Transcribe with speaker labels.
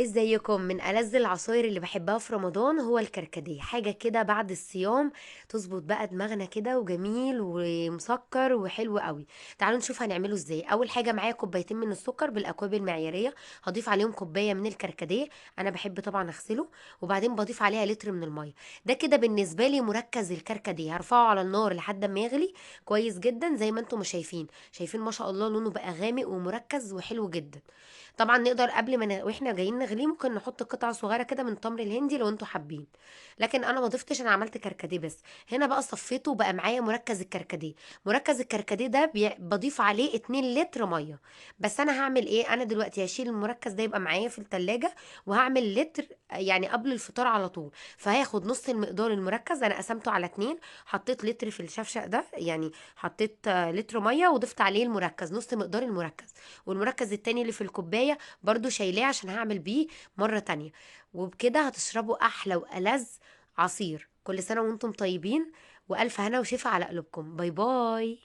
Speaker 1: ازيكم؟ من ألذ العصاير اللي بحبها في رمضان هو الكركديه. حاجة كده بعد الصيام تظبط بقى دماغنا كده، وجميل ومسكر وحلو قوي. تعالوا نشوف هنعمله ازاي. اول حاجة معايا كوبايتين من السكر بالاكواب المعيارية، هضيف عليهم كوباية من الكركديه. انا بحب طبعا اغسله، وبعدين بضيف عليها لتر من المية. ده كده بالنسبة لي مركز الكركديه. هرفعه على النار لحد ما يغلي كويس جدا زي ما انتم شايفين ما شاء الله لونه بقى غامق ومركز وحلو جدا. طبعا نقدر قبل ما واحنا جايين نغليه ممكن نحط قطعه صغيره كده من تمر الهندي لو انتوا حابين، لكن انا ما ضفتش، انا عملت كركديه بس. هنا بقى صفيته وبقى معايا مركز الكركديه. مركز الكركديه ده بضيف عليه 2 لتر ميه. بس انا هعمل ايه؟ انا دلوقتي هشيل المركز ده يبقى معايا في التلاجة، وهعمل لتر يعني قبل الفطار على طول. فهاخد نص المقدار المركز، انا قسمته على 2، حطيت لتر في الشفشق ده يعني، حطيت لتر ميه وضفت عليه المركز نص مقدار المركز، والمركز التاني اللي في الكوباية برضو شايلاه عشان هعمل بيه مرة تانية. وبكده هتشربوا أحلى وألذ عصير. كل سنة وانتم طيبين، وألف هنا وشفا على قلوبكم. باي باي.